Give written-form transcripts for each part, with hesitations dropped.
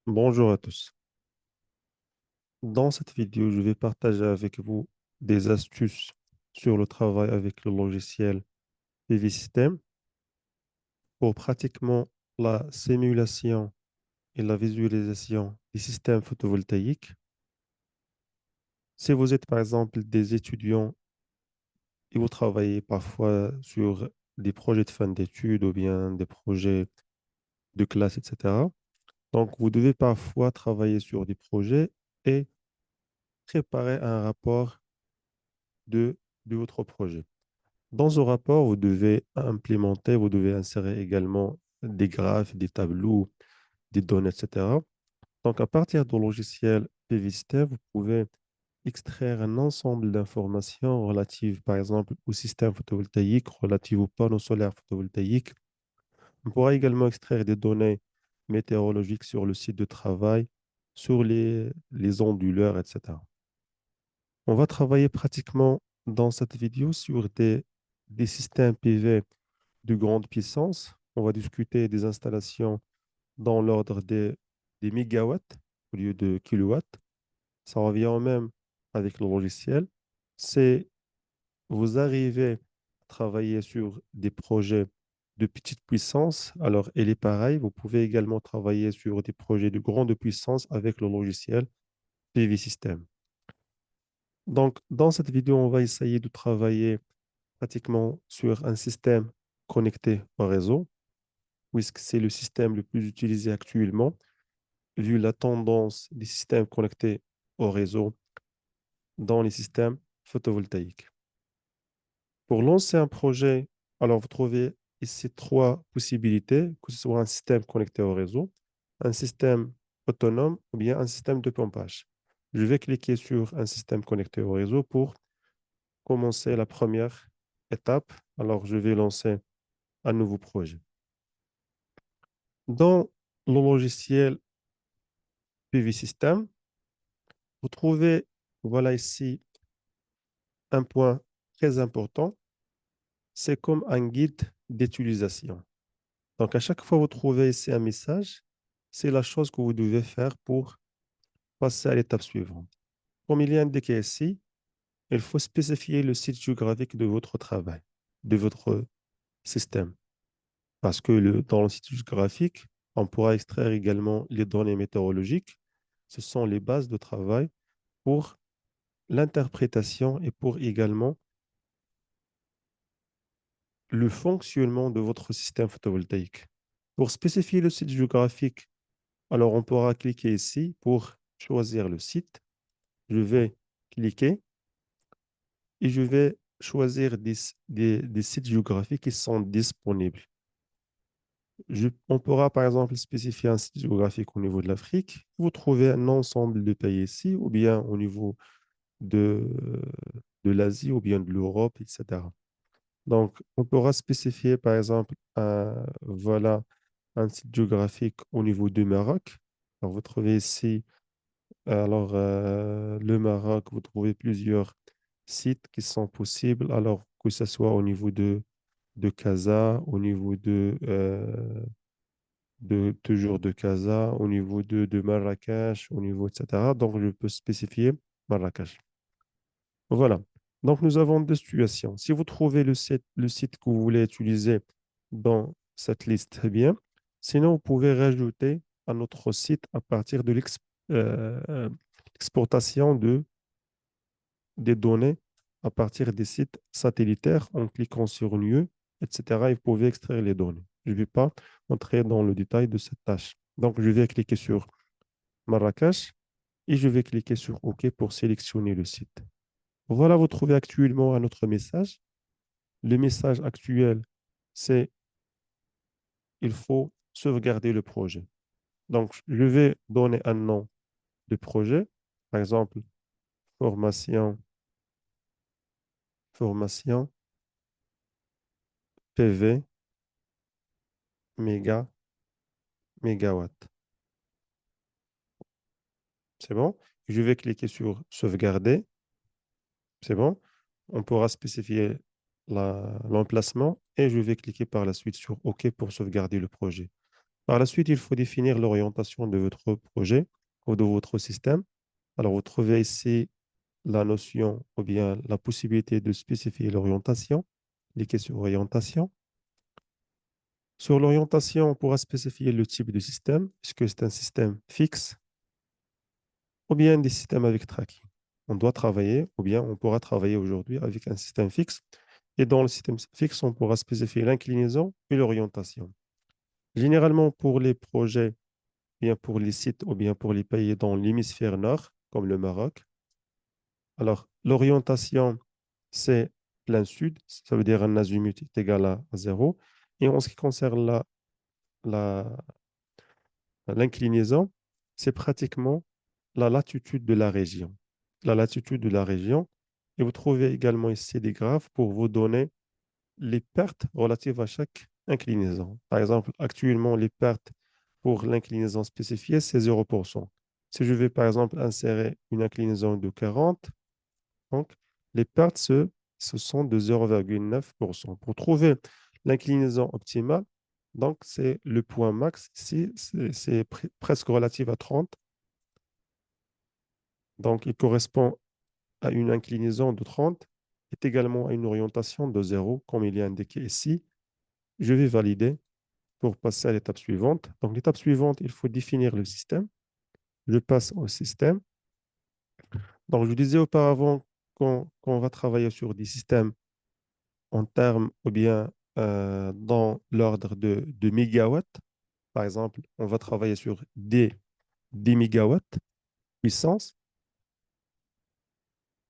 Bonjour à tous. Dans cette vidéo, je vais partager avec vous des astuces sur le travail avec le logiciel PV System pour pratiquement la simulation et la visualisation des systèmes photovoltaïques. Si vous êtes par exemple des étudiants et vous travaillez parfois sur des projets de fin d'études ou bien des projets de classe, etc. Donc, vous devez parfois travailler sur des projets et préparer un rapport de, de votre projet. Dans ce rapport, vous devez implémenter, vous devez insérer également des graphes, des tableaux, des données, etc. Donc, à partir du logiciel PVSystem, vous pouvez extraire un ensemble d'informations relatives, par exemple, au système photovoltaïque, relatives aux panneaux solaires photovoltaïques. On pourra également extraire des données météorologiques sur le site de travail, sur les onduleurs, etc. On va travailler pratiquement dans cette vidéo sur des systèmes PV de grande puissance. On va discuter des installations dans l'ordre des mégawatts au lieu de kilowatts. Ça revient au même avec le logiciel. C'est vous arrivez à travailler sur des projets de petite puissance. Alors, elle est pareil. Vous pouvez également travailler sur des projets de grande puissance avec le logiciel PV System. Donc, dans cette vidéo, on va essayer de travailler pratiquement sur un système connecté au réseau, puisque c'est le système le plus utilisé actuellement, vu la tendance des systèmes connectés au réseau dans les systèmes photovoltaïques. Pour lancer un projet, alors vous trouvez ici trois possibilités, que ce soit un système connecté au réseau, un système autonome ou bien un système de pompage. Je vais cliquer sur un système connecté au réseau pour commencer la première étape. Alors, je vais lancer un nouveau projet. Dans le logiciel PV System, vous trouvez, voilà ici, un point très important. C'est comme un guide d'utilisation. Donc, à chaque fois que vous trouvez ici un message, c'est la chose que vous devez faire pour passer à l'étape suivante. Comme il est indiqué ici, il faut spécifier le site géographique de votre travail, de votre système. Parce que dans le site géographique, on pourra extraire également les données météorologiques. Ce sont les bases de travail pour l'interprétation et pour également le fonctionnement de votre système photovoltaïque. Pour spécifier le site géographique, alors on pourra cliquer ici pour choisir le site. Je vais cliquer et je vais choisir des sites géographiques qui sont disponibles. On pourra par exemple spécifier un site géographique au niveau de l'Afrique. Vous trouvez un ensemble de pays ici, ou bien au niveau de, de l'Asie, ou bien de l'Europe, etc. Donc, on pourra spécifier par exemple voilà, un site géographique au niveau du Maroc. Alors, vous trouvez ici, le Maroc, vous trouvez plusieurs sites qui sont possibles, alors que ce soit au niveau de Casa, au niveau toujours de Casa, au niveau de Marrakech, au niveau, etc. Donc, je peux spécifier Marrakech. Voilà. Donc, nous avons deux situations. Si vous trouvez le site que vous voulez utiliser dans cette liste, très bien. Sinon, vous pouvez rajouter un autre site à partir de l'exportation des données à partir des sites satellitaires en cliquant sur Lieu, etc. Et vous pouvez extraire les données. Je ne vais pas entrer dans le détail de cette tâche. Donc, je vais cliquer sur Marrakech et je vais cliquer sur OK pour sélectionner le site. Voilà, vous trouvez actuellement un autre message. Le message actuel, c'est il faut sauvegarder le projet. Donc, je vais donner un nom de projet, par exemple, formation, formation PV, méga, mégawatt. C'est bon? Je vais cliquer sur sauvegarder. C'est bon? On pourra spécifier l'emplacement et je vais cliquer par la suite sur OK pour sauvegarder le projet. Par la suite, il faut définir l'orientation de votre projet ou de votre système. Alors, vous trouvez ici la notion ou bien la possibilité de spécifier l'orientation, cliquez sur orientation. Sur l'orientation, on pourra spécifier le type de système. Est-ce que c'est un système fixe ou bien des systèmes avec tracking? On doit travailler ou bien on pourra travailler aujourd'hui avec un système fixe. Et dans le système fixe, on pourra spécifier l'inclinaison et l'orientation. Généralement, pour les projets, bien pour les sites ou bien pour les pays dans l'hémisphère nord, comme le Maroc, alors l'orientation, c'est plein sud, ça veut dire un azimut est égal à 0. Et en ce qui concerne la, l'inclinaison, c'est pratiquement la latitude de la région. La latitude de la région. Et vous trouvez également ici des graphes pour vous donner les pertes relatives à chaque inclinaison. Par exemple, actuellement, les pertes pour l'inclinaison spécifiée, c'est 0%. Si je vais, par exemple, insérer une inclinaison de 40, donc les pertes, ce sont de 0,9%. Pour trouver l'inclinaison optimale, donc c'est le point max ici, c'est presque relatif à 30. Donc, il correspond à une inclinaison de 30 est également à une orientation de 0, comme il est indiqué ici. Je vais valider pour passer à l'étape suivante. Donc, l'étape suivante, il faut définir le système. Je passe au système. Donc, je disais auparavant qu'on va travailler sur des systèmes en termes ou bien dans l'ordre de mégawatts. Par exemple, on va travailler sur des mégawatts puissance.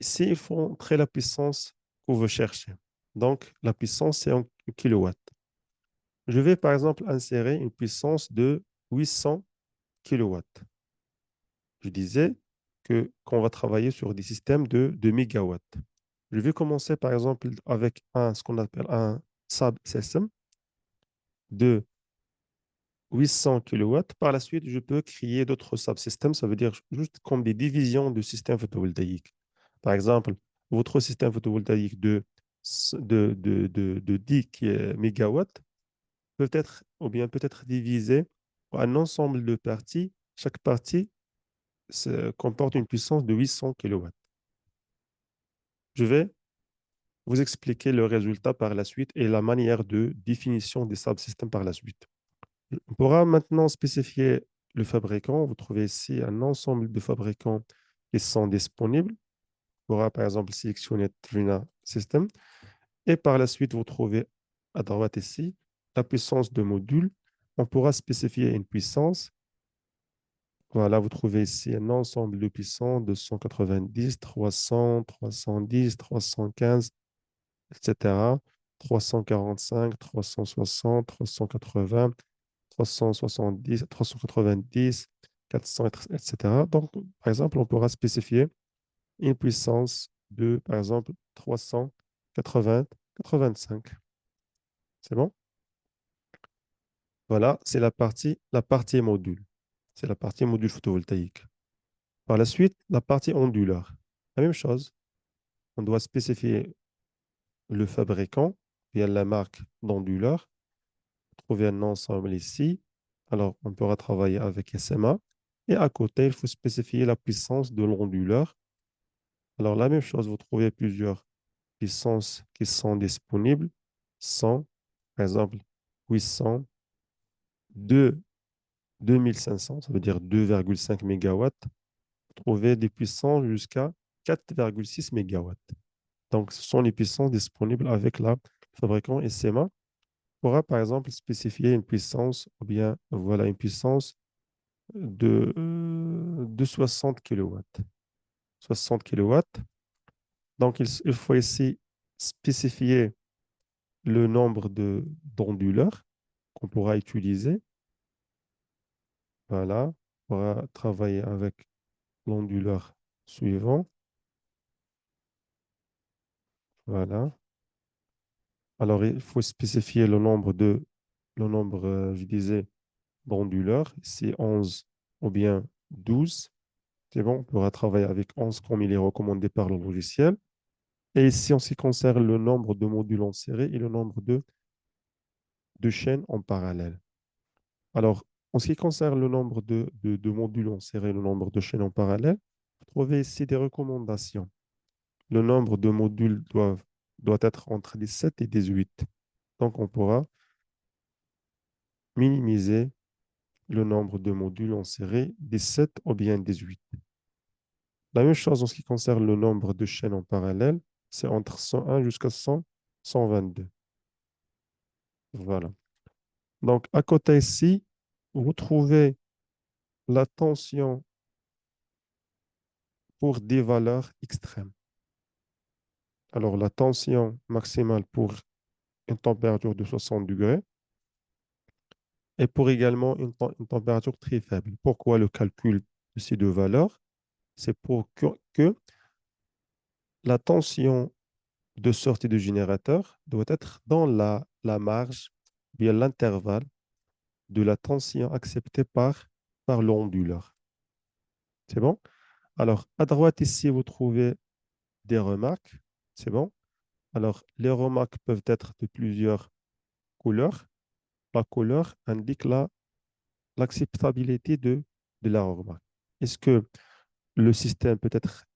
Ici, il faut entrer la puissance que vous cherchez. Donc, la puissance, c'est en kilowatts. Je vais, par exemple, insérer une puissance de 800 kilowatts. Je disais qu'on va travailler sur des systèmes de mégawatts. Je vais commencer, par exemple, avec ce qu'on appelle un subsystem de 800 kilowatts. Par la suite, je peux créer d'autres subsystèmes. Ça veut dire juste comme des divisions de systèmes photovoltaïques. Par exemple, votre système photovoltaïque de 10 mégawatts peut être, ou bien peut être divisé en un ensemble de parties. Chaque partie comporte une puissance de 800 kilowatts. Je vais vous expliquer le résultat par la suite et la manière de définition des subsystèmes par la suite. On pourra maintenant spécifier le fabricant. Vous trouvez ici un ensemble de fabricants qui sont disponibles. On pourra par exemple sélectionner Trina System et par la suite, vous trouvez à droite ici la puissance de module. On pourra spécifier une puissance. Voilà, vous trouvez ici un ensemble de puissances 290, 300, 310, 315, etc. 345, 360, 380, 370, 390, 400, etc. Donc, par exemple, on pourra spécifier une puissance de, par exemple, 380, 85. C'est bon? Voilà, c'est la partie module. C'est la partie module photovoltaïque. Par la suite, la partie onduleur. La même chose, on doit spécifier le fabricant, via la marque d'onduleur, trouver un ensemble ici. Alors, on pourra travailler avec SMA. Et à côté, il faut spécifier la puissance de l'onduleur. Alors, la même chose, vous trouvez plusieurs puissances qui sont disponibles. 100, par exemple, 800, 2, 2500, ça veut dire 2,5 mégawatts. Vous trouvez des puissances jusqu'à 4,6 mégawatts. Donc, ce sont les puissances disponibles avec la fabricant SMA. On pourra, par exemple, spécifier une puissance, ou bien, voilà, une puissance de 60 kilowatts. 60 kilowatts. Donc, il faut ici spécifier le nombre d'onduleurs qu'on pourra utiliser. Voilà, on pourra travailler avec l'onduleur suivant. Voilà. Alors, il faut spécifier le nombre, je disais, d'onduleurs. C'est 11 ou bien 12. C'est bon, on pourra travailler avec 11 comme il est recommandé par le logiciel. Et ici, en ce qui concerne le nombre de modules en série et le nombre de chaînes en parallèle. Alors, en ce qui concerne le nombre de modules en série, le nombre de chaînes en parallèle, vous trouvez ici des recommandations. Le nombre de modules doit être entre 17 et 18. Donc, on pourra minimiser le nombre de modules en série, 17 ou bien 18. La même chose en ce qui concerne le nombre de chaînes en parallèle, c'est entre 101 jusqu'à 100, 122. Voilà. Donc, à côté ici, vous trouvez la tension pour des valeurs extrêmes. Alors, la tension maximale pour une température de 60 degrés et pour également une température très faible. Pourquoi le calcul de ces deux valeurs? C'est pour que la tension de sortie du générateur doit être dans la marge, bien l'intervalle de la tension acceptée par l'onduleur. C'est bon? Alors, à droite ici, vous trouvez des remarques. C'est bon? Alors, les remarques peuvent être de plusieurs couleurs. La couleur indique l'acceptabilité de la remarque. Est-ce que le système peut être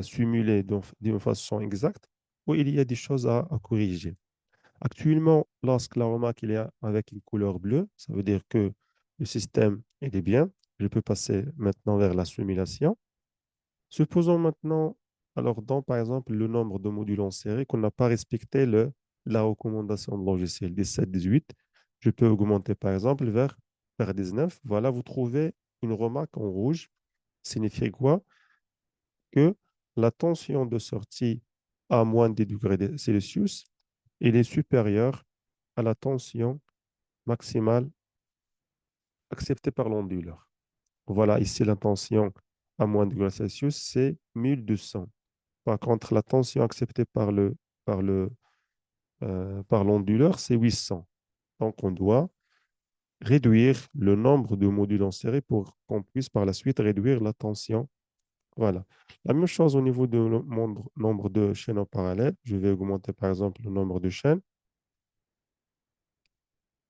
simulé d'une façon exacte ou il y a des choses à corriger? Actuellement, lorsque la remarque il est avec une couleur bleue, ça veut dire que le système il est bien. Je peux passer maintenant vers la simulation. Supposons maintenant, alors dans par exemple le nombre de modules en série qu'on n'a pas respecté la recommandation de logiciel 17-18, je peux augmenter par exemple vers 19. Voilà, vous trouvez une remarque en rouge. Signifie quoi? Que la tension de sortie à moins de degrés Celsius, elle est supérieure à la tension maximale acceptée par l'onduleur. Voilà, ici la tension à moins de degrés Celsius, c'est 1200. Par contre, la tension acceptée par par l'onduleur, c'est 800. Donc, on doit réduire le nombre de modules en série pour qu'on puisse par la suite réduire la tension. Voilà. La même chose au niveau du nombre de chaînes en parallèle. Je vais augmenter par exemple le nombre de chaînes.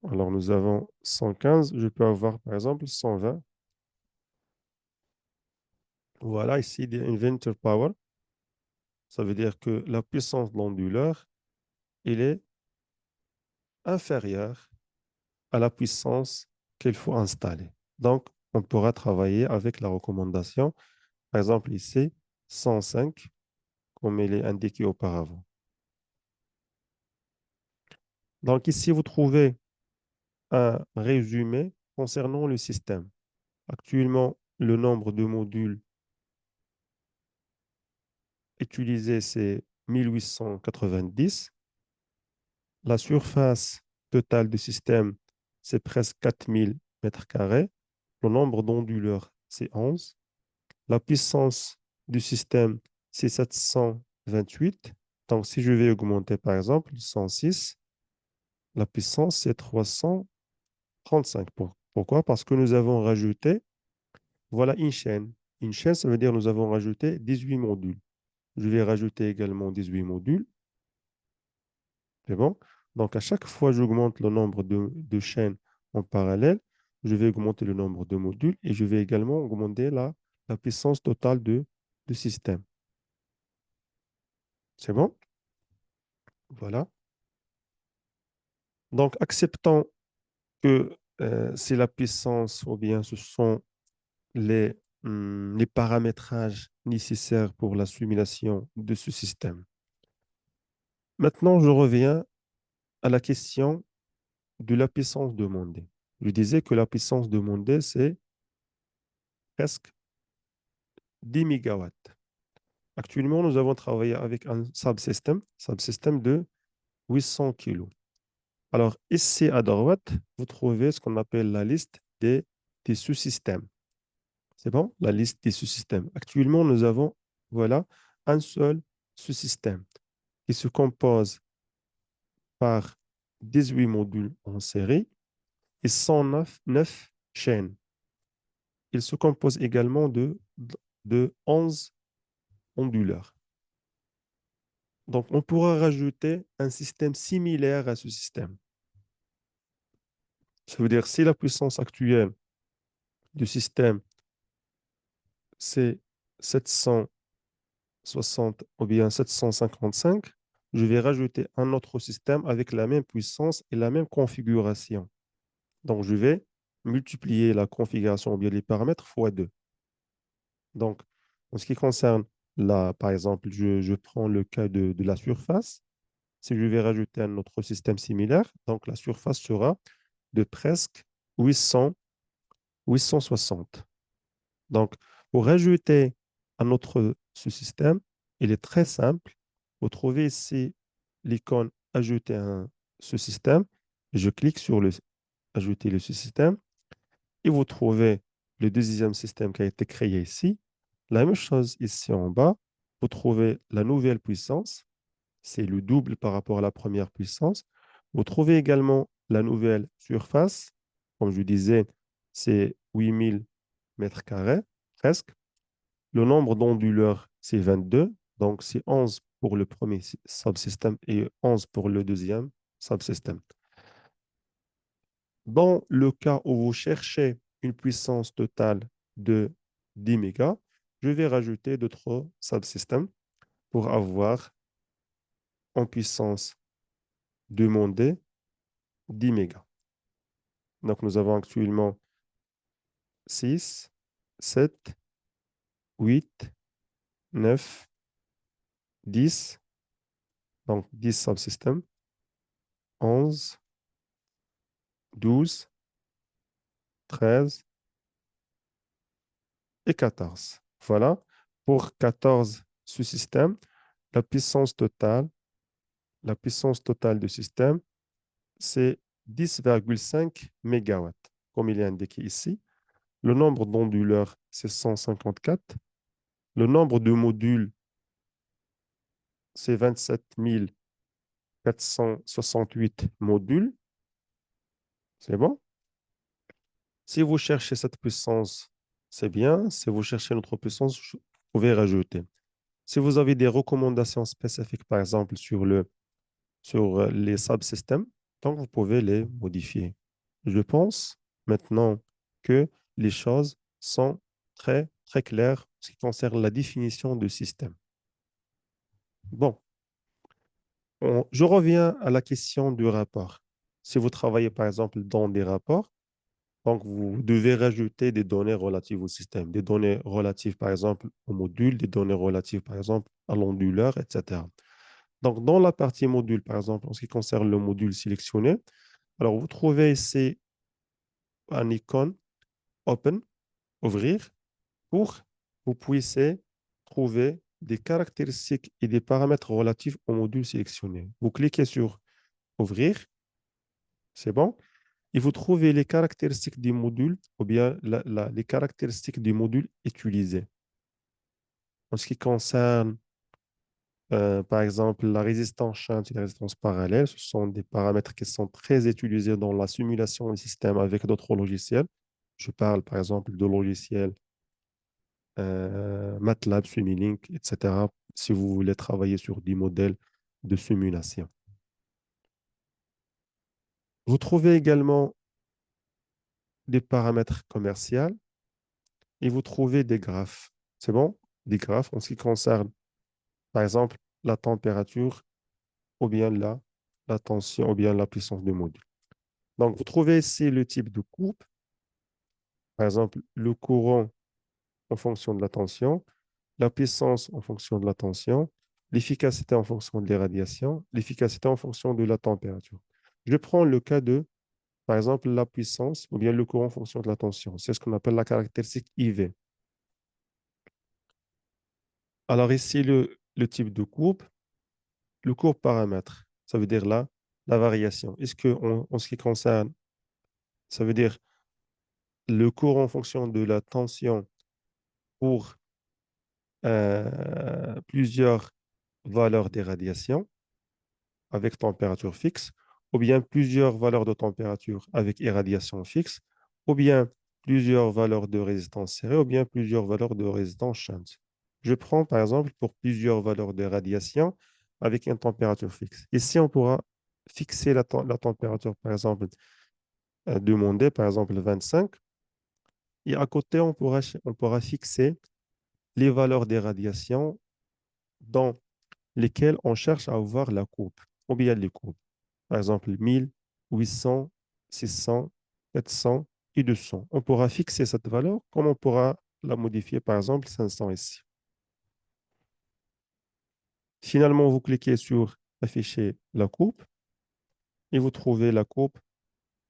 Alors, nous avons 115. Je peux avoir par exemple 120. Voilà, ici, il y a inverter power. Ça veut dire que la puissance de l'onduleur, il est inférieure à la puissance qu'il faut installer. Donc, on pourra travailler avec la recommandation, par exemple ici, 105, comme il est indiqué auparavant. Donc, ici, vous trouvez un résumé concernant le système. Actuellement, le nombre de modules utilisés, c'est 1890. La surface totale du système, c'est presque 4000 mètres carrés. Le nombre d'onduleurs, c'est 11. La puissance du système, c'est 728. Donc, si je vais augmenter, par exemple, 106, la puissance, c'est 335. Pourquoi? Parce que nous avons rajouté, voilà, une chaîne. Une chaîne, ça veut dire nous avons rajouté 18 modules. Je vais rajouter également 18 modules. C'est bon? Donc, à chaque fois que j'augmente le nombre de chaînes en parallèle, je vais augmenter le nombre de modules et je vais également augmenter la puissance totale du système. C'est bon? Voilà. Donc, acceptons que c'est la puissance ou bien ce sont les paramétrages nécessaires pour la simulation de ce système. Maintenant, je reviens à la question de la puissance demandée. Je disais que la puissance demandée, c'est presque 10 mégawatts. Actuellement, nous avons travaillé avec un subsystème de 800 kilos. Alors, ici à droite, vous trouvez ce qu'on appelle la liste des sous-systèmes. C'est bon? La liste des sous-systèmes. Actuellement, nous avons, voilà, un seul sous-système qui se compose par 18 modules en série et 109 chaînes. Il se compose également de 11 onduleurs. Donc, on pourra rajouter un système similaire à ce système. Ça veut dire si la puissance actuelle du système, c'est 760 ou bien 755, je vais rajouter un autre système avec la même puissance et la même configuration. Donc, je vais multiplier la configuration ou bien les paramètres fois 2. Donc, en ce qui concerne par exemple, je prends le cas de la surface. Si je vais rajouter un autre système similaire, donc la surface sera de presque 800, 860. Donc, pour rajouter un autre sous-système, il est très simple. Vous trouvez ici l'icône Ajouter un sous-système. Je clique sur le Ajouter le sous-système et vous trouvez le deuxième système qui a été créé ici. La même chose ici en bas. Vous trouvez la nouvelle puissance. C'est le double par rapport à la première puissance. Vous trouvez également la nouvelle surface. Comme je disais, c'est 8000 mètres carrés, presque. Le nombre d'onduleurs, c'est 22. Donc, c'est 11 pour le premier subsystème et 11 pour le deuxième subsystème. Dans le cas où vous cherchez une puissance totale de 10 mégas, je vais rajouter d'autres subsystèmes pour avoir en puissance demandée 10 mégas. Donc, nous avons actuellement 6, 7, 8, 9, 10, donc 10 subsystèmes, 11, 12, 13 et 14. Voilà. Pour 14 sous-systèmes, la puissance totale, la puissance totale du système, c'est 10,5 mégawatts, comme il est indiqué ici. Le nombre d'onduleurs, c'est 154. Le nombre de modules, c'est 27 468 modules. C'est bon? Si vous cherchez cette puissance, c'est bien. Si vous cherchez une autre puissance, vous pouvez rajouter. Si vous avez des recommandations spécifiques, par exemple, sur les subsystèmes, donc vous pouvez les modifier. Je pense maintenant que les choses sont très, très claires en ce qui concerne la définition de système. Bon, je reviens à la question du rapport. Si vous travaillez, par exemple, dans des rapports, donc vous devez rajouter des données relatives au système, des données relatives, par exemple, au module, des données relatives, par exemple, à l'onduleur, etc. Donc, dans la partie module, par exemple, en ce qui concerne le module sélectionné, alors vous trouvez ici un icône Open, ouvrir, pour que vous puissiez trouver des caractéristiques et des paramètres relatifs au module sélectionné. Vous cliquez sur Ouvrir, c'est bon, et vous trouvez les caractéristiques du module ou bien les caractéristiques du module utilisé. En ce qui concerne par exemple, la résistance shunt et la résistance parallèle, ce sont des paramètres qui sont très utilisés dans la simulation des systèmes avec d'autres logiciels. Je parle par exemple de logiciels MATLAB, Simulink, etc. si vous voulez travailler sur des modèles de simulation. Vous trouvez également des paramètres commerciaux et vous trouvez des graphes. C'est bon? Des graphes en ce qui concerne, par exemple, la température ou bien la tension ou bien la puissance du module. Donc, vous trouvez ici le type de coupe, par exemple, le courant en fonction de la tension, la puissance en fonction de la tension, l'efficacité en fonction de l'irradiation, l'efficacité en fonction de la température. Je prends le cas de, par exemple, la puissance ou bien le courant en fonction de la tension. C'est ce qu'on appelle la caractéristique IV. Alors ici, le type de courbe, le courbe paramètre, ça veut dire la variation. Est-ce que en ce qui concerne, ça veut dire le courant en fonction de la tension pour plusieurs valeurs d'irradiation avec température fixe, ou bien plusieurs valeurs de température avec irradiation fixe, ou bien plusieurs valeurs de résistance serrée, ou bien plusieurs valeurs de résistance shunt. Je prends par exemple pour plusieurs valeurs de radiation avec une température fixe. Ici, on pourra fixer la température, par exemple, demander, par exemple 25. Et à côté, on pourra fixer les valeurs des radiations dans lesquelles on cherche à avoir la courbe, ou bien les courbes. Par exemple, 1000, 800, 600, 700 et 200. On pourra fixer cette valeur comme on pourra la modifier, par exemple, 500 ici. Finalement, vous cliquez sur afficher la courbe et vous trouvez la courbe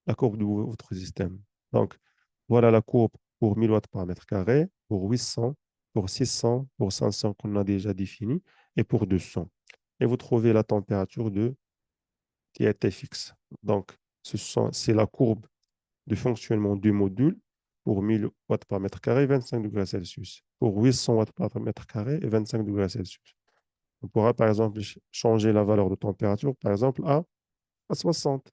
de votre système. Donc, voilà la courbe pour 1000 watts par mètre carré, pour 800, pour 600, pour 500 qu'on a déjà défini et pour 200. Et vous trouvez la température qui a été fixe. Donc, c'est la courbe de fonctionnement du module pour 1000 watts par mètre carré, 25 degrés Celsius. Pour 800 watts par mètre carré, 25 degrés Celsius. On pourra, par exemple, changer la valeur de température, par exemple, à 60.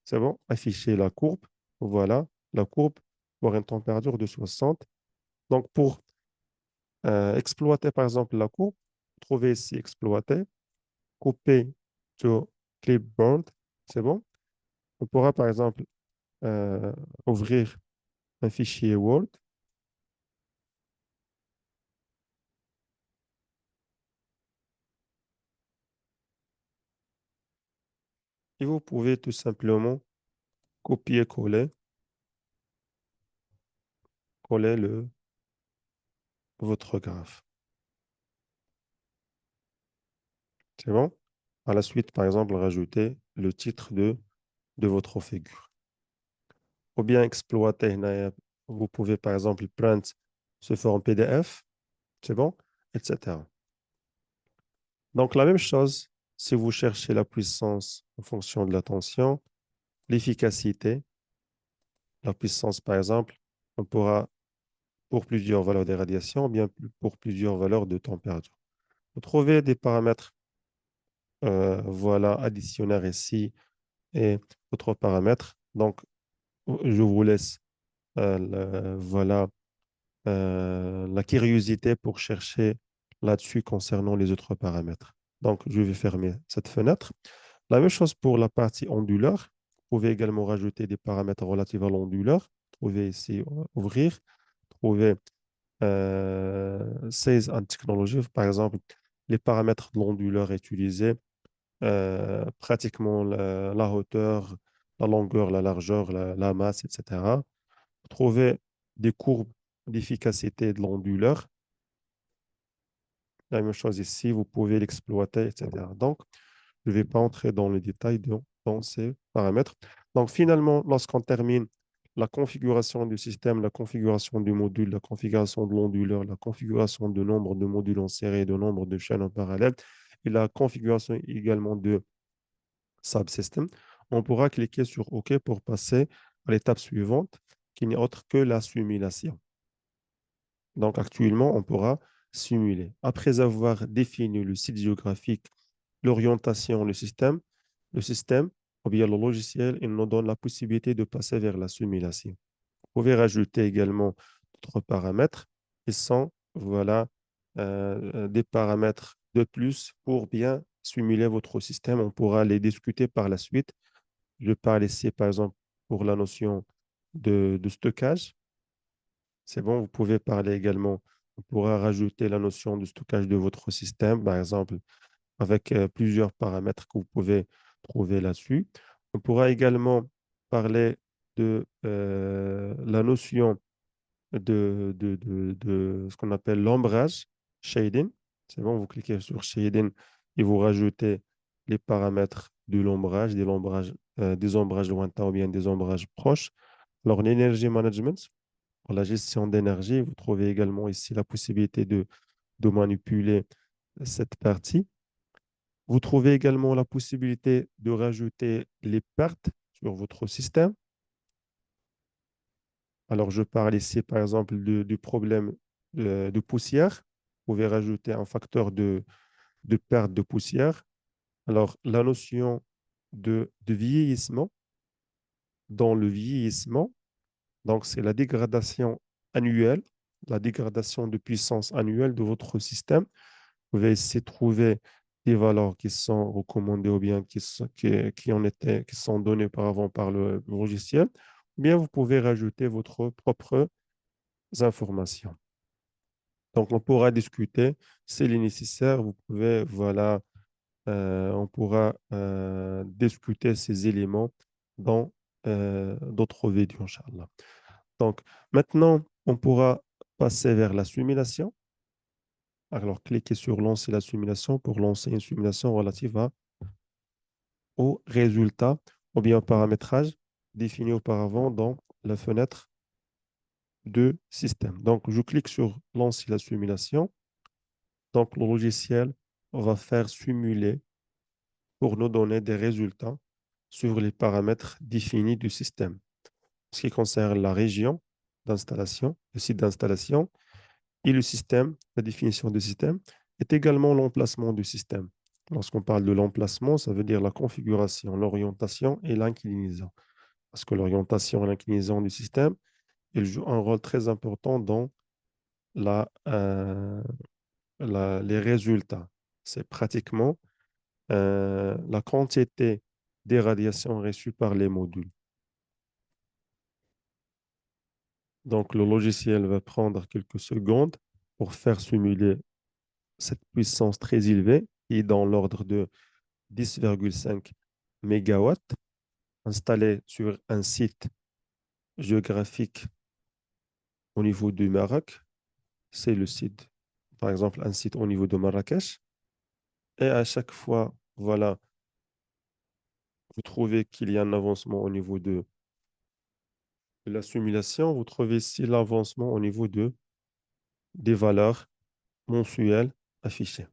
C'est bon? Afficher la courbe. Voilà, la courbe pour une température de 60. Donc, pour exploiter, par exemple, la courbe, trouver ici exploiter, couper sur clipboard. C'est bon? On pourra, par exemple, euh, ouvrir un fichier Word et vous pouvez tout simplement copier-coller, coller votre graphe. C'est bon? À la suite, par exemple, rajouter le titre de votre figure. Ou bien exploiter, vous pouvez, par exemple, print ce forme PDF. C'est bon? Etc. Donc, la même chose, si vous cherchez la puissance en fonction de la tension, l'efficacité, la puissance, par exemple, on pourra, pour plusieurs valeurs de radiation, ou bien pour plusieurs valeurs de température. Vous trouvez des paramètres, voilà, additionnels ici et autres paramètres. Donc, je vous laisse, voilà, la curiosité pour chercher là-dessus concernant les autres paramètres. Donc, je vais fermer cette fenêtre. La même chose pour la partie onduleur. Vous pouvez également rajouter des paramètres relatifs à l'onduleur. Trouvez ici, ouvrir. Trouvez Sales and Technology, par exemple, les paramètres de l'onduleur utilisés, pratiquement la hauteur, la longueur, la largeur, la masse, etc. Trouver des courbes d'efficacité de l'onduleur. La même chose ici, vous pouvez l'exploiter, etc. Donc, je ne vais pas entrer dans le détail dans ces paramètres. Donc, finalement, lorsqu'on termine la configuration du système, la configuration du module, la configuration de l'onduleur, la configuration de nombre de modules en série, de nombre de chaînes en parallèle, et la configuration également de subsystem, on pourra cliquer sur OK pour passer à l'étape suivante, qui n'est autre que la simulation. Donc, actuellement, on pourra simuler. Après avoir défini le site géographique, l'orientation, le système, ou bien le logiciel, il nous donne la possibilité de passer vers la simulation. Vous pouvez rajouter également d'autres paramètres qui sont, voilà, des paramètres de plus pour bien simuler votre système. On pourra les discuter par la suite. Je parle ici, par exemple, pour la notion de stockage. C'est bon, vous pouvez parler également, on pourra rajouter la notion de stockage de votre système, par exemple, avec plusieurs paramètres que vous pouvez trouver là-dessus. On pourra également parler de la notion de ce qu'on appelle l'ombrage, shading. C'est bon, vous cliquez sur shading et vous rajoutez les paramètres de l'ombrage, des ombrages lointains ou bien des ombrages proches. Alors, l'energy management, pour la gestion d'énergie, vous trouvez également ici la possibilité de manipuler cette partie. Vous trouvez également la possibilité de rajouter les pertes sur votre système. Alors, je parle ici, par exemple, du problème de poussière. Vous pouvez rajouter un facteur de perte de poussière. Alors, la notion de vieillissement, dans le vieillissement, donc c'est la dégradation annuelle, la dégradation de puissance annuelle de votre système. Vous pouvez essayer de trouver des valeurs qui sont recommandées ou bien qui sont données auparavant par le logiciel, ou bien vous pouvez rajouter votre propre informations. Donc, on pourra discuter, s'il est nécessaire, vous pouvez, voilà, on pourra discuter ces éléments dans d'autres vidéos, Inch'Allah. Donc, maintenant, on pourra passer vers la simulation. Alors, cliquez sur lancer la simulation pour lancer une simulation relative au résultat ou bien au paramétrage défini auparavant dans la fenêtre de système. Donc, je clique sur lancer la simulation. Donc, le logiciel va faire simuler pour nous donner des résultats sur les paramètres définis du système. Ce qui concerne la région d'installation, le site d'installation et le système, la définition du système, est également l'emplacement du système. Lorsqu'on parle de l'emplacement, ça veut dire la configuration, l'orientation et l'inclinaison. Parce que l'orientation et l'inclinaison du système, ils jouent un rôle très important dans la, euh, les résultats. C'est pratiquement la quantité des radiations reçues par les modules. Donc, le logiciel va prendre quelques secondes pour faire simuler cette puissance très élevée qui est dans l'ordre de 10,5 mégawatts installée sur un site géographique au niveau du Maroc. C'est le site, par exemple, un site au niveau de Marrakech. Et à chaque fois, voilà, vous trouvez qu'il y a un avancement au niveau de la simulation. Vous trouvez ici l'avancement au niveau des valeurs mensuelles affichées.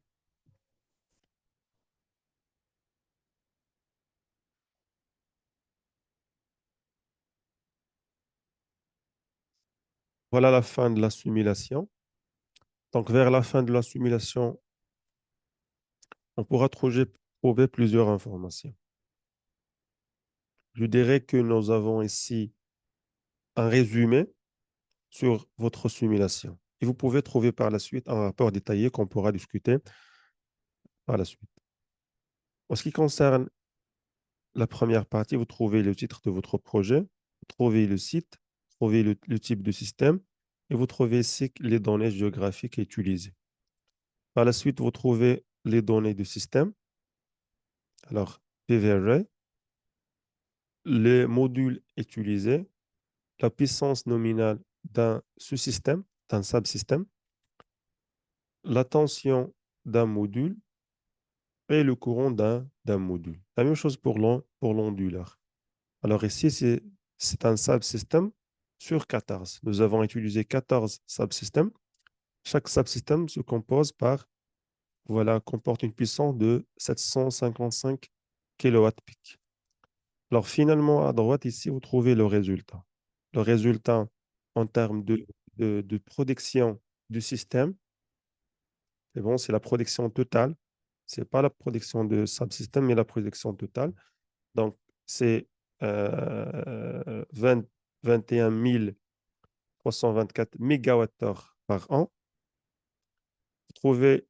Voilà la fin de la simulation. Donc, vers la fin de la simulation, on pourra trouver plusieurs informations. Je dirais que nous avons ici un résumé sur votre simulation. Et vous pouvez trouver par la suite un rapport détaillé qu'on pourra discuter par la suite. En ce qui concerne la première partie, vous trouvez le titre de votre projet, vous trouvez le site, vous trouvez le type de système et vous trouvez ici les données géographiques utilisées. Par la suite, vous trouvez les données du système. Alors, PV-Array, les modules utilisés, la puissance nominale d'un sous-système, d'un subsystème, la tension d'un module et le courant d'un module. La même chose pour l'onduleur. Alors ici, c'est un subsystème sur 14. Nous avons utilisé 14 subsystèmes. Chaque subsystème se compose voilà, comporte une puissance de 755 kW-peak. Alors finalement, à droite, ici, vous trouvez le résultat. Le résultat en termes de production du système, c'est bon, c'est la production totale. Ce n'est pas la production de subsystème, mais la production totale. Donc, c'est 21 324 mégawattheures par an. Vous trouvez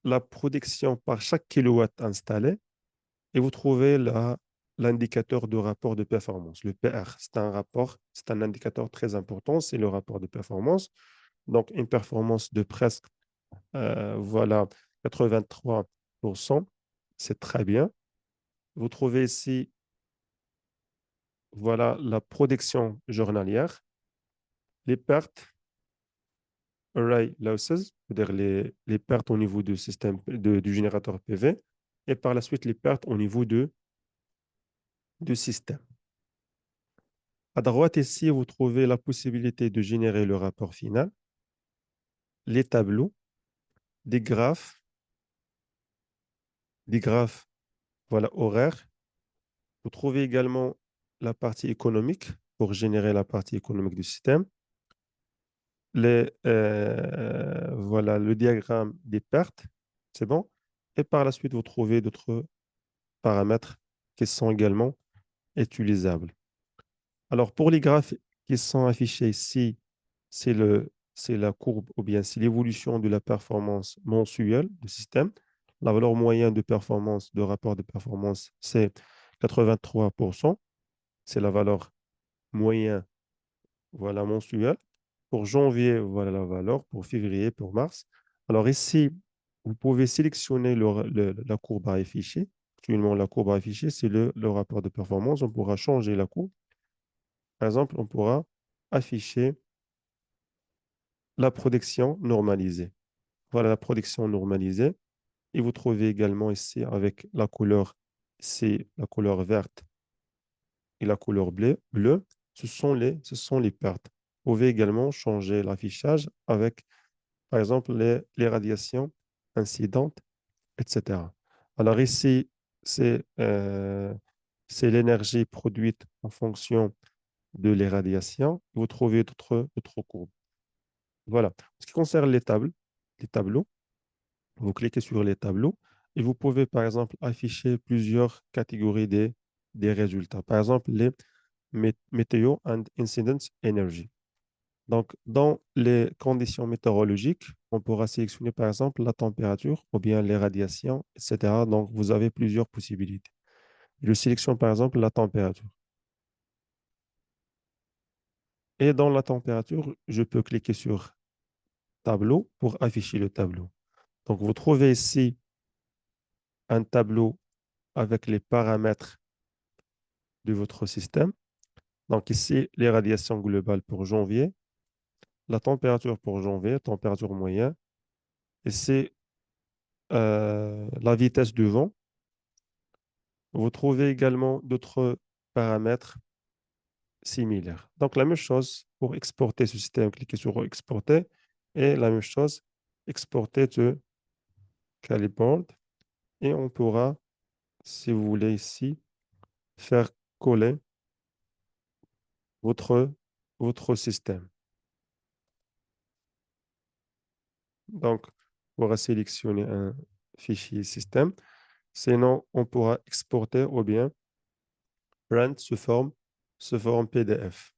la production par chaque kilowatt installé et vous trouvez l'indicateur de rapport de performance, le PR. C'est un rapport, c'est un indicateur très important, c'est le rapport de performance. Donc, une performance de presque, voilà, 83%, c'est très bien. Vous trouvez ici, voilà, la production journalière, les pertes, array losses, c'est-à-dire les pertes au niveau du système du générateur PV, et par la suite les pertes au niveau du système. À droite ici, vous trouvez la possibilité de générer le rapport final, les tableaux, des graphes, des graphes voilà, horaires. Vous trouvez également la partie économique pour générer la partie économique du système, voilà, le diagramme des pertes, c'est bon. Et par la suite, vous trouvez d'autres paramètres qui sont également utilisables. Alors, pour les graphes qui sont affichés ici, c'est la courbe ou bien c'est l'évolution de la performance mensuelle du système. La valeur moyenne de performance, de rapport de performance, c'est 83%. C'est la valeur moyenne, voilà, mensuelle. Pour janvier, voilà la valeur. Pour février, pour mars. Alors ici, vous pouvez sélectionner la courbe à afficher. Actuellement, la courbe à afficher, c'est le rapport de performance. On pourra changer la courbe. Par exemple, on pourra afficher la production normalisée. Voilà la production normalisée. Et vous trouvez également ici avec la couleur, c'est la couleur verte et la couleur bleue, ce sont les pertes. Vous pouvez également changer l'affichage avec, par exemple, les radiations incidentes, etc. Alors ici, c'est c'est l'énergie produite en fonction de l'irradiation. Vous trouvez d'autres courbes. Voilà. En ce qui concerne les tableaux, vous cliquez sur les tableaux et vous pouvez, par exemple, afficher plusieurs catégories des résultats. Par exemple, les Météo and Incidence Energy. Donc, dans les conditions météorologiques, on pourra sélectionner, par exemple, la température ou bien les radiations, etc. Donc, vous avez plusieurs possibilités. Je sélectionne, par exemple, la température. Et dans la température, je peux cliquer sur Tableau pour afficher le tableau. Donc, vous trouvez ici un tableau avec les paramètres de votre système. Donc ici, les radiations globales pour janvier, la température pour janvier, température moyenne, et c'est la vitesse du vent. Vous trouvez également d'autres paramètres similaires. Donc la même chose pour exporter ce système, cliquez sur Exporter, et la même chose, exporter de Calibord, et on pourra, si vous voulez ici, faire coller votre, votre système. Donc, on pourra sélectionner un fichier système. Sinon, on pourra exporter ou bien print sous forme PDF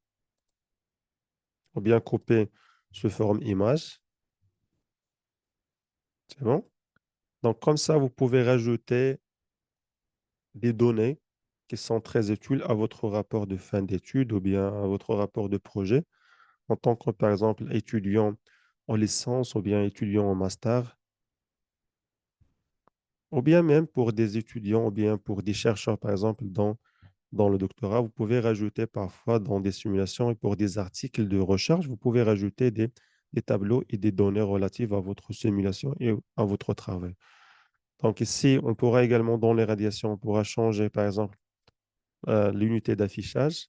ou bien couper sous forme image. C'est bon? Donc, comme ça, vous pouvez rajouter des données qui sont très utiles à votre rapport de fin d'études ou bien à votre rapport de projet en tant que, par exemple, étudiant en licence ou bien étudiant en master ou bien même pour des étudiants ou bien pour des chercheurs, par exemple, dans le doctorat, vous pouvez rajouter parfois dans des simulations et pour des articles de recherche, vous pouvez rajouter des tableaux et des données relatives à votre simulation et à votre travail. Donc ici, on pourra également, dans les radiations, on pourra changer, par exemple, l'unité d'affichage.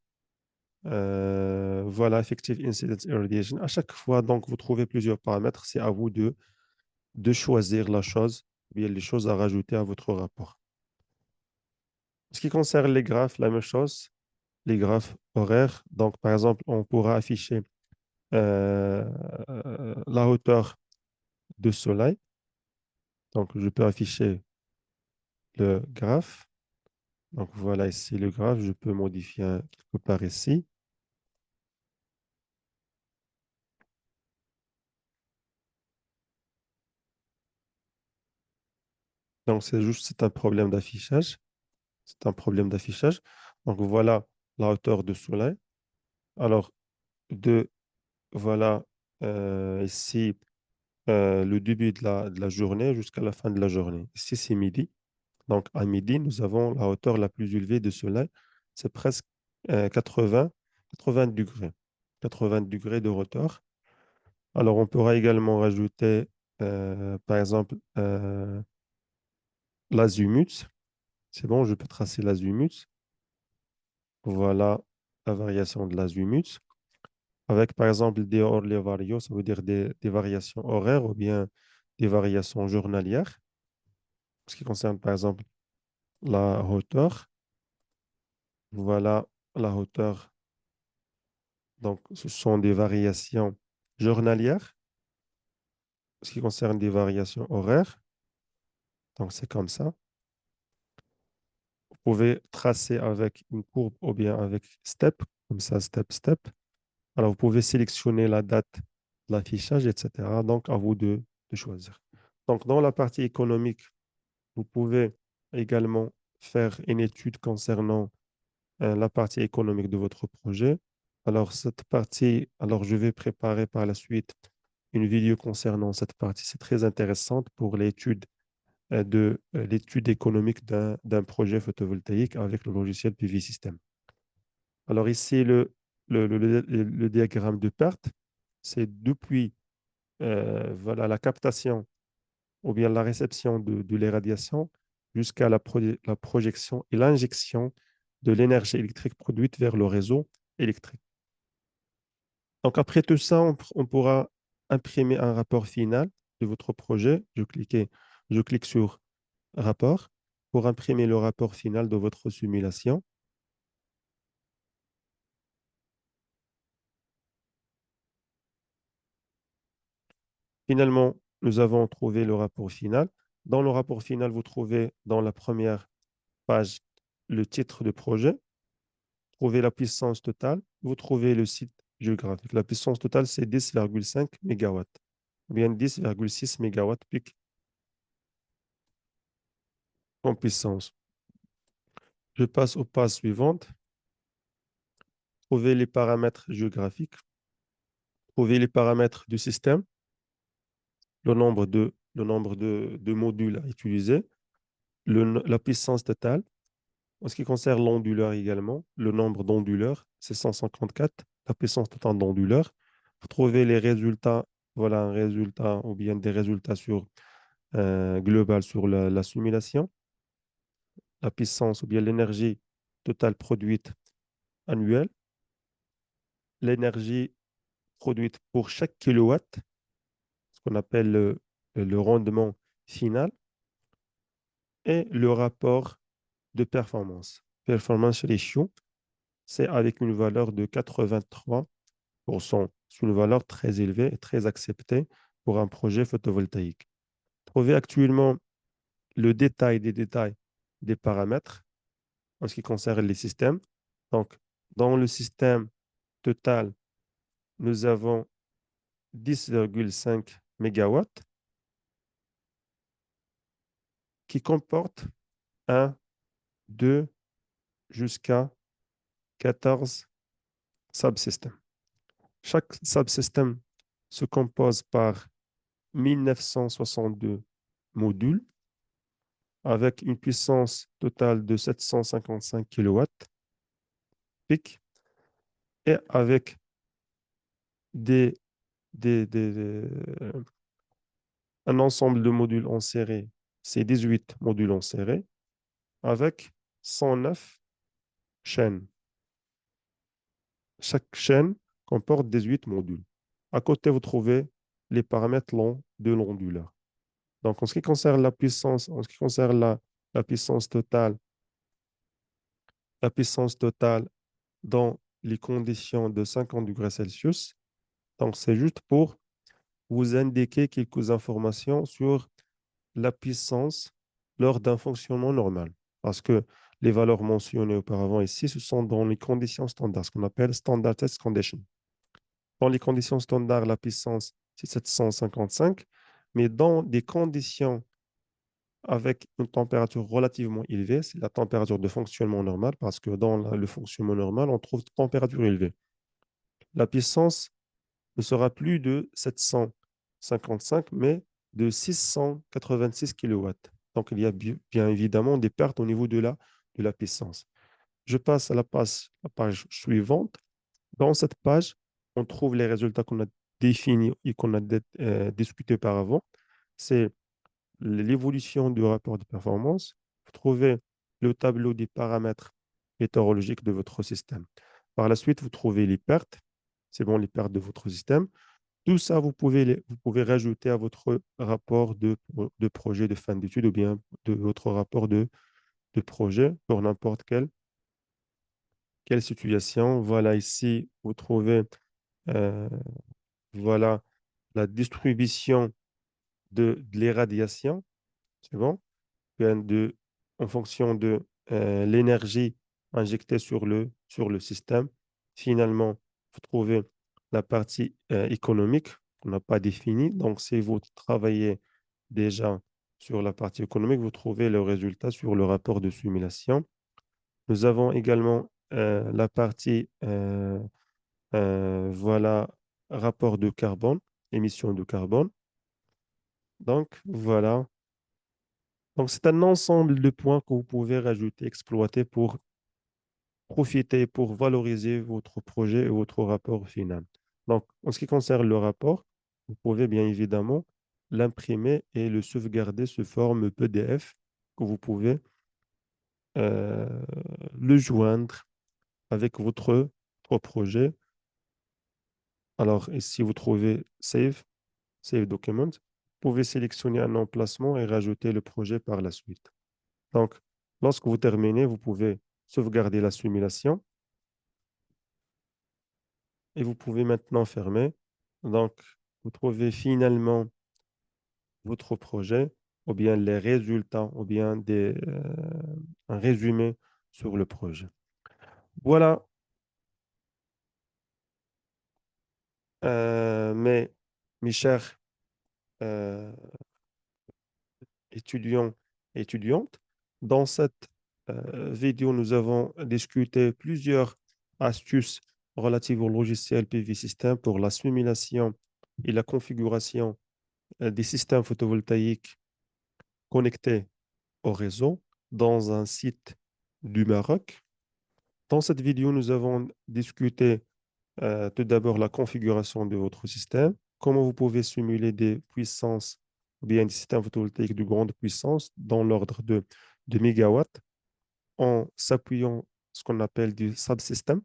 Voilà, Effective Incidence Irradiation. À chaque fois, donc, vous trouvez plusieurs paramètres. C'est à vous de choisir la chose, ou bien les choses à rajouter à votre rapport. En ce qui concerne les graphes, la même chose. Les graphes horaires. Donc, par exemple, on pourra afficher euh, la hauteur de soleil. Donc, je peux afficher le graphe. Donc, voilà ici le graphe. Je peux modifier quelque part ici. Donc, c'est un problème d'affichage. C'est un problème d'affichage. Donc, voilà la hauteur de soleil. Alors, de, voilà ici le début de la journée jusqu'à la fin de la journée. Ici, c'est midi. Donc, à midi, nous avons la hauteur la plus élevée de Soleil. C'est presque 80 degrés. 80 degrés de hauteur. Alors, on pourra également rajouter, par exemple, l'azimut. C'est bon, je peux tracer l'azimut. Voilà la variation de l'azimut. Avec, par exemple, des orles vario, ça veut dire des variations horaires ou bien des variations journalières. En ce qui concerne, par exemple, la hauteur. Voilà la hauteur. Donc, ce sont des variations journalières. En ce qui concerne des variations horaires, donc c'est comme ça. Vous pouvez tracer avec une courbe ou bien avec step, comme ça, step, step. Alors, vous pouvez sélectionner la date de l'affichage, etc. Donc, à vous de choisir. Donc, dans la partie économique, Vous pouvez également faire une étude concernant la partie économique de votre projet. Alors, cette partie, alors je vais préparer par la suite une vidéo concernant cette partie. C'est très intéressante pour l'étude l'étude économique d'un projet photovoltaïque avec le logiciel PV System. Alors ici, le diagramme de perte, c'est depuis voilà, la captation ou bien la réception de l'irradiation jusqu'à la projection et l'injection de l'énergie électrique produite vers le réseau électrique. Donc après tout ça, on pourra imprimer un rapport final de votre projet. Je clique sur rapport pour imprimer le rapport final de votre simulation. Finalement, nous avons trouvé le rapport final. Dans le rapport final, vous trouvez dans la première page le titre de projet, vous trouvez la puissance totale, vous trouvez le site géographique. La puissance totale, c'est 10,5 MW, ou bien 10,6 MW pic en puissance. Je passe aux pages suivantes. Trouvez les paramètres géographiques, trouvez les paramètres du système, le nombre de modules à utiliser, la puissance totale. En ce qui concerne l'onduleur également, le nombre d'onduleurs, c'est 154, la puissance totale d'onduleur. Vous trouvez les résultats, voilà un résultat ou bien des résultats sur global sur la simulation, la puissance ou bien l'énergie totale produite annuelle, l'énergie produite pour chaque kilowatt, ce qu'on appelle le rendement final, et le rapport de performance. Performance ratio, c'est avec une valeur de 83%. C'est une valeur très élevée et très acceptée pour un projet photovoltaïque. Trouvez actuellement le détail des détails des paramètres en ce qui concerne les systèmes. Donc, dans le système total, nous avons 10,5 MW qui comporte un, 2 jusqu'à 14 subsystems. Chaque subsystem se compose par 1962 modules avec une puissance totale de 755 kW pic et avec des, des, un ensemble de modules en série, c'est 18 modules en série avec 109 chaînes. Chaque chaîne comporte 18 modules. À côté, vous trouvez les paramètres longs de l'onduleur. Donc, en ce qui concerne la puissance, en ce qui concerne la puissance totale, la puissance totale dans les conditions de 50 degrés Celsius, donc c'est juste pour vous indiquer quelques informations sur la puissance lors d'un fonctionnement normal. Parce que les valeurs mentionnées auparavant ici, ce sont dans les conditions standards, ce qu'on appelle standard test condition. Dans les conditions standards, la puissance, c'est 755, mais dans des conditions avec une température relativement élevée, c'est la température de fonctionnement normale, parce que dans le fonctionnement normal, on trouve température élevée. La puissance ne sera plus de 755, mais de 686 kilowatts. Donc, il y a bien évidemment des pertes au niveau de la puissance. Je passe à la page suivante. Dans cette page, on trouve les résultats qu'on a définis et qu'on a discutés auparavant. C'est l'évolution du rapport de performance. Vous trouvez le tableau des paramètres météorologiques de votre système. Par la suite, vous trouvez les pertes. C'est bon, les pertes de votre système. Tout ça, vous pouvez rajouter à votre rapport de projet de fin d'études ou bien de votre rapport de projet pour n'importe quelle situation. Voilà, ici, vous trouvez euh, voilà, la distribution de l'irradiation. C'est bon? Bien en fonction de l'énergie injectée sur le système. Finalement, vous trouvez la partie économique qu'on n'a pas définie. Donc, si vous travaillez déjà sur la partie économique, vous trouvez le résultat sur le rapport de simulation. Nous avons également la partie voilà, rapport de carbone, émission de carbone. Donc, voilà. Donc, c'est un ensemble de points que vous pouvez rajouter, exploiter pour profiter, pour valoriser votre projet et votre rapport final. Donc, en ce qui concerne le rapport, vous pouvez bien évidemment l'imprimer et le sauvegarder sous forme PDF que vous pouvez euh, le joindre avec votre projet. Alors, ici, vous trouvez Save Document. Vous pouvez sélectionner un emplacement et rajouter le projet par la suite. Donc, lorsque vous terminez, vous pouvez sauvegarder la simulation et vous pouvez maintenant fermer. Donc, vous trouvez finalement votre projet ou bien les résultats ou bien un résumé sur le projet. Voilà, mais mes chers euh, étudiants et étudiantes, dans cette vidéo, nous avons discuté plusieurs astuces relatives au logiciel PV System pour la simulation et la configuration des systèmes photovoltaïques connectés au réseau dans un site du Maroc. Dans cette vidéo, nous avons discuté tout d'abord la configuration de votre système, comment vous pouvez simuler des puissances ou bien des systèmes photovoltaïques de grande puissance dans l'ordre de mégawatts en s'appuyant ce qu'on appelle du subsystem.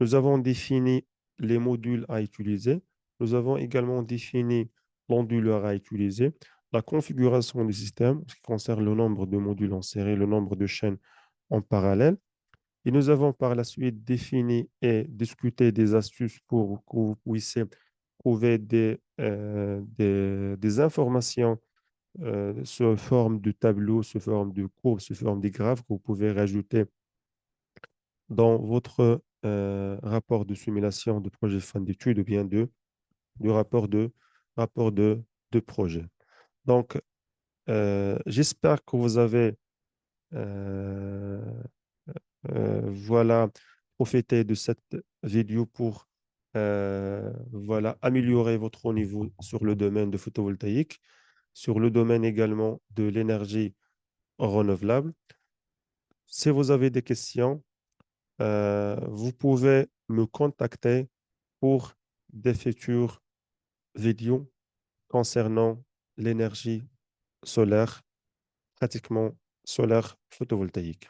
Nous avons défini les modules à utiliser. Nous avons également défini l'onduleur à utiliser, la configuration du système, ce qui concerne le nombre de modules en série, le nombre de chaînes en parallèle. Et nous avons par la suite défini et discuté des astuces pour que vous puissiez trouver des informations sous forme de tableau, sous forme de courbe, sous forme de graphes que vous pouvez rajouter dans votre rapport de simulation de projet fin d'études ou bien du rapport de projet. Donc, j'espère que vous avez euh, voilà, profiter de cette vidéo pour voilà, améliorer votre niveau sur le domaine de photovoltaïque, sur le domaine également de l'énergie renouvelable. Si vous avez des questions, vous pouvez me contacter pour des futures vidéos concernant l'énergie solaire, pratiquement solaire photovoltaïque.